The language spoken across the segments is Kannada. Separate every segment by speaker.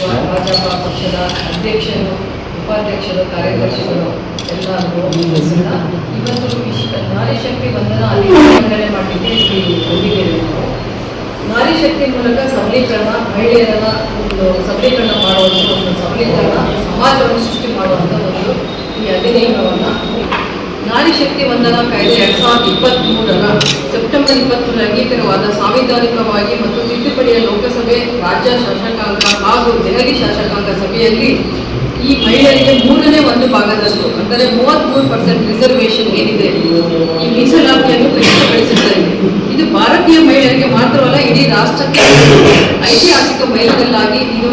Speaker 1: ಭಾಜಪ ಪಕ್ಷದ ಅಧ್ಯಕ್ಷರು, ಉಪಾಧ್ಯಕ್ಷರು, ಕಾರ್ಯದರ್ಶಿಗಳು ಎಲ್ಲರಿಗೂ ಇವತ್ತು ನಾರಿ ಶಕ್ತಿ ಬಂಧನ ಅಧಿಕಾರಿಗಳೇ ಮಾಡಲಿಕ್ಕೆ ಇಲ್ಲಿ ಬಂದಿದ್ದೇವೆ. ನಾರಿ ಶಕ್ತಿ ಮೂಲಕ ಸಬಲೀಕರಣ, ಮಹಿಳೆಯರನ್ನ ಒಂದು ಸಬಲೀಕರಣ ಮಾಡುವಂಥ ಒಂದು ಸಬಲೀಕರಣ, ಸಮಾಜವನ್ನು ಸೃಷ್ಟಿ ಮಾಡುವಂಥ ಒಂದು ಈ ಅಧಿನಿಯಮವನ್ನು ನಾರಿ ಶಕ್ತಿ ವಂದನಾ ಕಾಯ್ದೆ 2023 ಸೆಪ್ಟೆಂಬರ್ 20 ಅಂಗೀಕಾರವಾದ ಸಾಂವಿಧಾನಿಕವಾಗಿ ಮತ್ತು ತಿದ್ದುಪಡಿಯ ಲೋಕಸಭೆ, ರಾಜ್ಯ ಶಾಸಕಾಂಗ ಹಾಗೂ ದೆಹಲಿ ಶಾಸಕಾಂಗ ಸಭೆಯಲ್ಲಿ ಈ ಮಹಿಳೆಯರಿಗೆ 1/3 ಭಾಗದಷ್ಟು ಅಂದರೆ 33% ರಿಸರ್ವೇಷನ್ ಏನಿದೆ ಈ ಮೀಸಲಾತಿಯನ್ನು ಖಚಿತಪಡಿಸುತ್ತದೆ. ಇದು ಭಾರತೀಯ ಮಹಿಳೆಯರಿಗೆ ಮಾತ್ರವಲ್ಲ, ಇಡೀ ರಾಷ್ಟ್ರಕ್ಕೆ ಐತಿಹಾಸಿಕ ಮೈಲಿಗಲ್ಲಾಗಿ ಇದು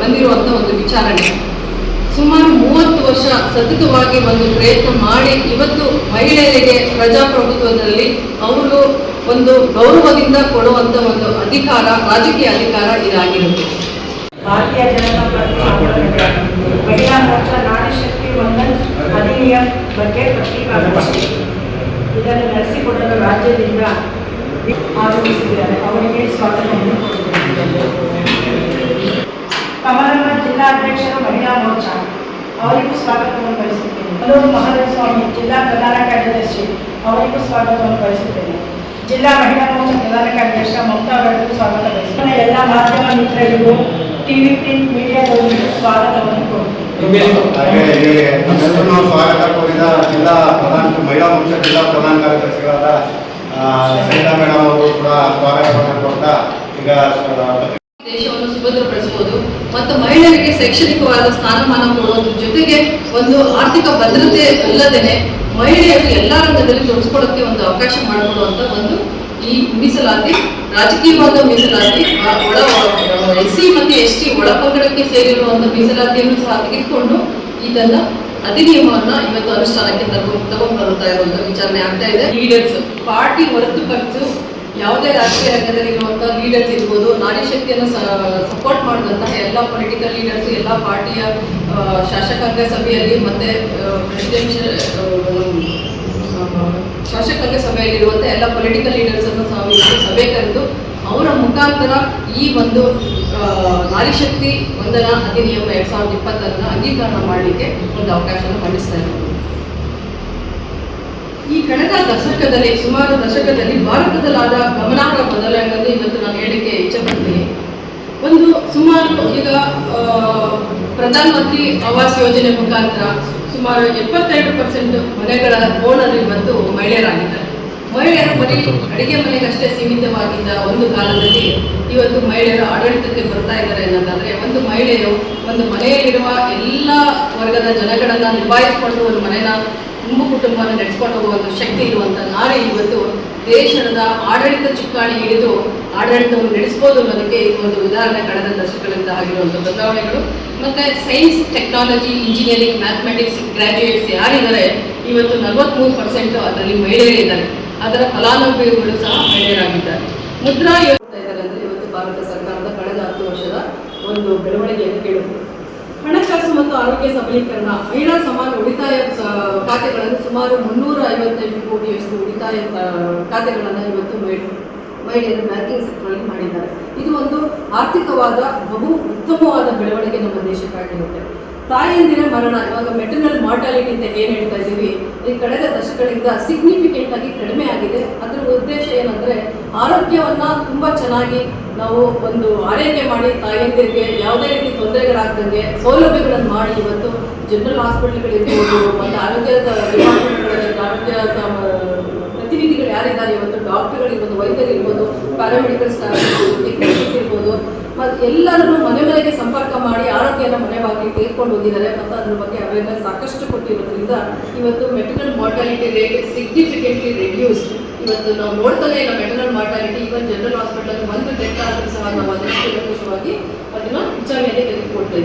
Speaker 1: ಬಂದಿರುವಂತಹ ಒಂದು ವಿಚಾರಣೆ. ಸುಮಾರು 30 ವರ್ಷ ಸತತವಾಗಿ ಒಂದು ಪ್ರಯತ್ನ ಮಾಡಿ ಇವತ್ತು ಮಹಿಳೆಯರಿಗೆ ಪ್ರಜಾಪ್ರಭುತ್ವದಲ್ಲಿ ಅವರು ಒಂದು ಗೌರವದಿಂದ ಕೊಡುವಂತ ಒಂದು ಅಧಿಕಾರ, ರಾಜಕೀಯ ಅಧಿಕಾರ ಇದಾಗಿರುತ್ತೆ.
Speaker 2: ಭಾರತೀಯ ಜನತಾ ಪಾರ್ಟಿ ಮಹಿಳಾ ಮೋರ್ಚಾ ನಾರಿ ಶಕ್ತಿ ವಂದನ್ ಅಧಿನಿಯಮ ಬಗ್ಗೆ ಪತ್ರಿಕಾಗೋಷ್ಠಿ ಇದನ್ನು ನಡೆಸಿಕೊಡಲು ರಾಜ್ಯದಿಂದ ಆಗಮಿಸಿದ್ದಾರೆ. ಅವರಿಗೆ ಸ್ವಾಗತವನ್ನು ಕಮಲಮ್ಮ ಜಿಲ್ಲಾಧ್ಯಕ್ಷರು ಮಹಿಳಾ ಮೋರ್ಚಾ ಅವರಿಗೂ ಸ್ವಾಗತವನ್ನು ಬಯಸುತ್ತೇನೆ. ಮಲ್ಲೂರು ಮಹಾದೇವಸ್ವಾಮಿ ಜಿಲ್ಲಾ ಪ್ರಧಾನ ಕಾರ್ಯದರ್ಶಿ ಅವರಿಗೂ ಸ್ವಾಗತವನ್ನು ಬಯಸುತ್ತೇನೆ. ಜಿಲ್ಲಾ ಮಹಿಳಾ ಮೋರ್ಚಾ ಪ್ರಧಾನ ಕಾರ್ಯದರ್ಶಿ ಮಮತಾ ಅವರಿಗೂ ಸ್ವಾಗತ ಬಯಸುತ್ತೇನೆ. ಎಲ್ಲ ಮಾಧ್ಯಮ ಮಿತ್ರರಿಗೂ, ಟಿವಿ ಪ್ರಿಂಟ್ ಮೀಡಿಯಾದವರಿಗೂ ಸ್ವಾಗತವನ್ನು
Speaker 3: ಕೋರುತ್ತೇನೆ. ಸ್ವಾಗತ ಕೋರಿದ ಜಿಲ್ಲಾ ಪ್ರಧಾನ ಮಹಿಳಾ ಮೋರ್ಚಾ ಜಿಲ್ಲಾ ಪ್ರಧಾನ ಕಾರ್ಯದರ್ಶಿಗಳಾದ ಸರಿತಾ ಮೇಡಮ್ ಅವರು ಕೂಡ ಸ್ವಾಗತವನ್ನು ಕೊಡ್ತಾ ಈಗ
Speaker 1: ದೇಶವನ್ನು ಸುಭದ್ರಪಡಿಸಬಹುದು ಮತ್ತು ಮಹಿಳೆಯರಿಗೆ ಶೈಕ್ಷಣಿಕವಾದ ಸ್ಥಾನಮಾನ ಕೊಡುವುದರ ಜೊತೆಗೆ ಒಂದು ಆರ್ಥಿಕ ಭದ್ರತೆ ಅಲ್ಲದೇನೆ ಮಹಿಳೆಯರು ಎಲ್ಲ ರಂಗದಲ್ಲಿ ತೊಡಗಿಸಿಕೊಳ್ಳೋಕ್ಕೆ ಒಂದು ಅವಕಾಶ ಮಾಡಿಕೊಡುವಂತ ಒಂದು ಈ ಮೀಸಲಾತಿ, ರಾಜಕೀಯವಾದ ಮೀಸಲಾತಿ, SC ಮತ್ತು ST ಒಳಪಂಗಡಕ್ಕೆ ಸೇರಿರುವಂತಹ ಮೀಸಲಾತಿಯನ್ನು ಸಹ ತೆಗೆದುಕೊಂಡು ಇದನ್ನ ಅಧಿನಿಯಮವನ್ನ ಇವತ್ತು ಅನುಷ್ಠಾನಕ್ಕೆ ತಗೊಂಡ್ಬರುತ್ತಾ ಇರುವಂತಹ ವಿಚಾರಣೆ ಆಗ್ತಾ ಇದೆ. ಲೀಡರ್ಸ್ ಪಾರ್ಟಿ ಹೊರತುಪಡಿಸಿ ಯಾವುದೇ ರಾಜಕೀಯ ರಂಗದಲ್ಲಿ ಇರುವಂತಹ ಲೀಡರ್ಸ್ ಇರ್ಬೋದು, ನಾರಿ ಶಕ್ತಿಯನ್ನು ಸಪೋರ್ಟ್ ಮಾಡಿದಂತಹ ಎಲ್ಲ ಪೊಲಿಟಿಕಲ್ ಲೀಡರ್ಸ್, ಎಲ್ಲ ಪಾರ್ಟಿಯ ಶಾಸಕಾಂಗ ಸಭೆಯಲ್ಲಿ ಮತ್ತೆ ಪ್ರೆಸಿಡೆನ್ಷಿಯಲ್ ಶಾಸಕಾಂಗ ಸಭೆಯಲ್ಲಿರುವಂಥ ಎಲ್ಲ ಪೊಲಿಟಿಕಲ್ ಲೀಡರ್ಸ್ ಅನ್ನು ಸಭೆ ಕರೆದು ಅವರ ಮುಖಾಂತರ ಈ ಒಂದು ನಾರಿ ಶಕ್ತಿ ವಂದನಾ ಅಧಿನಿಯಮ 2020 ಅಂಗೀಕಾರ ಮಾಡಲಿಕ್ಕೆ ಒಂದು ಅವಕಾಶನ ಮಂಡಿಸ್ತಾ ಇರೋದು. ಈ ಕಳೆದ ದಶಕದಲ್ಲಿ, ಸುಮಾರು ದಶಕದಲ್ಲಿ ಭಾರತದಲ್ಲಾದ ಗಮನಾರ್ಹ ಬದಲಾವಣೆಗಳನ್ನು ಇವತ್ತು ನಾನು ಹೇಳಲಿಕ್ಕೆ ಇಚ್ಛೆಪಡ್ತೀನಿ. ಒಂದು ಸುಮಾರು ಈಗ ಪ್ರಧಾನಮಂತ್ರಿ ಆವಾಸ್ ಯೋಜನೆ ಮುಖಾಂತರ ಸುಮಾರು 72% ಮನೆಗಳ ಓನರ್ ಇವತ್ತು ಮಹಿಳೆಯರಾಗಿದ್ದಾರೆ. ಮಹಿಳೆಯರು ಬರೀ ಅಡಿಗೆ ಮನೆಗಷ್ಟೇ ಸೀಮಿತವಾಗಿದ್ದ ಒಂದು ಕಾಲದಲ್ಲಿ ಇವತ್ತು ಮಹಿಳೆಯರು ಆಡಳಿತಕ್ಕೆ ಬರ್ತಾ ಇದ್ದಾರೆ ಅನ್ನೋದಾದ್ರೆ, ಒಂದು ಮಹಿಳೆಯರು ಒಂದು ಮನೆಯಲ್ಲಿರುವ ಎಲ್ಲ ವರ್ಗದ ಜನಗಳನ್ನ ನಿಭಾಯಿಸಿಕೊಂಡು ಒಂದು ಮನೆಯ ಕುಟುಂಬವನ್ನು ನಡೆಸ್ಕೊಂಡು ಹೋಗುವ ಒಂದು ಶಕ್ತಿ ಇರುವಂಥ ನಾರಿ ಇವತ್ತು ದೇಶದ ಆಡಳಿತ ಚುಕ್ಕಾಣಿ ಹಿಡಿದು ಆಡಳಿತವನ್ನು ನಡೆಸಬಹುದು ಅನ್ನೋದಕ್ಕೆ ಒಂದು ಉದಾಹರಣೆ ಕಳೆದ ದಶಕಗಳಿಂದ ಆಗಿರುವಂಥ ಬದಲಾವಣೆಗಳು. ಮತ್ತೆ science, technology, engineering, mathematics graduates ಯಾರಿದ್ದಾರೆ ಇವತ್ತು 43% ಅದರಲ್ಲಿ ಮಹಿಳೆಯರಿದ್ದಾರೆ. ಅದರ ಫಲಾನುಭವಿಗಳು ಸಹ ಮಹಿಳೆಯರಾಗಿದ್ದಾರೆ. ಮುದ್ರಾ ಯೋಜನೆ ಅಂದರೆ ಇವತ್ತು ಭಾರತ ಸರ್ಕಾರದ ಕಳೆದ 10 ವರ್ಷದ ಒಂದು ಬೆಳವಣಿಗೆಯನ್ನು ಕೇಳುತ್ತದೆ. ಹಣಕಾಸು ಮತ್ತು ಆರೋಗ್ಯ ಸಬಲೀಕರಣ, ಮಹಿಳಾ ಸಮಾನ ಉಳಿತಾಯ ಖಾತೆಗಳನ್ನು ಸುಮಾರು 358 ಕೋಟಿಯಷ್ಟು ಉಳಿತಾಯ ಖಾತೆಗಳನ್ನು ಇವತ್ತು ಮಹಿಳೆಯರು ಬ್ಯಾಂಕಿಂಗ್ ಸೆಕ್ಟರ್ನಲ್ಲಿ ಮಾಡಿದ್ದಾರೆ. ಇದು ಒಂದು ಆರ್ಥಿಕವಾದ ಬಹು ಉತ್ತಮವಾದ ಬೆಳವಣಿಗೆ ನಮ್ಮ ದೇಶಕ್ಕಾಗಿರುತ್ತೆ. ತಾಯಂದಿರ ಮರಣ, ಇವಾಗ ಮೆಟರ್ನಲ್ ಮಾರ್ಟಾಲಿಟಿ ಅಂತ ಏನು ಹೇಳ್ತಾ ಇದ್ದೀವಿ, ಈ ಕಳೆದ ದಶಕಗಳಿಂದ ಸಿಗ್ನಿಫಿಕೆಂಟ್ ಆಗಿ ಕಡಿಮೆ ಆಗಿದೆ. ಅದರ ಉದ್ದೇಶ ಏನಂದ್ರೆ ಆರೋಗ್ಯವನ್ನ ತುಂಬಾ ಚೆನ್ನಾಗಿ ನಾವು ಒಂದು ಆರೈಕೆ ಮಾಡಿ ತಾಯಂದಿರಿಗೆ ಯಾವುದೇ ರೀತಿ ತೊಂದರೆಗಳಾಗ್ದಂಗೆ ಸೌಲಭ್ಯಗಳನ್ನು ಮಾಡಿ ಇವತ್ತು ಜನರಲ್ ಹಾಸ್ಪಿಟಲ್ಗಳಿರ್ಬೋದು ಮತ್ತು ಆರೋಗ್ಯದ ಡಿಪಾರ್ಟ್ಮೆಂಟ್ಗಳಲ್ಲಿ ಆರೋಗ್ಯ ಪ್ರತಿನಿಧಿಗಳು ಯಾರಿದ್ದಾರೆ ಇವತ್ತು ಡಾಕ್ಟರ್ಗಳಿರ್ಬೋದು, ವೈದ್ಯರಿರ್ಬೋದು, ಪ್ಯಾರಾಮೆಡಿಕಲ್ ಸ್ಟಾಫ್ ಇರ್ಬೋದು, ಟೆಕ್ನಿಷಿಯನ್ಸ್ ಇರ್ಬೋದು, ಮತ್ತು ಎಲ್ಲರನ್ನೂ ಮನೆ ಮನೆಗೆ ಸಂಪರ್ಕ ಮಾಡಿ ಆರೋಗ್ಯನ ಮನೆ ಬಾಗಿಲಿಗೆ ತೆಗೆದುಕೊಂಡು ಹೋಗಿದ್ದಾರೆ. ಮತ್ತು ಅದ್ರ ಬಗ್ಗೆ ಅವೇರ್ನೆಸ್ ಸಾಕಷ್ಟು ಕೊಟ್ಟಿರೋದ್ರಿಂದ ಇವತ್ತು maternal mortality rate significantly reduced. ಇವತ್ತು ನಾವು ನೋಡ್ತಾನೆ ಇಲ್ಲ ಮೆಟರ್ನಲ್ ಮಾರ್ಟಾಲಿಟಿ. ಇವತ್ತು ಜನರಲ್ ಹಾಸ್ಪಿಟಲ್ ಒಂದು ಡೆತ್ ಆದರೂ ಸಹ ನಾವು ಅದನ್ನು ಅದನ್ನು ವಿಚಾರಣೆಯಲ್ಲಿ ತೆಗೆದುಕೊಳ್ತಾ ಇದ್ದೀವಿ.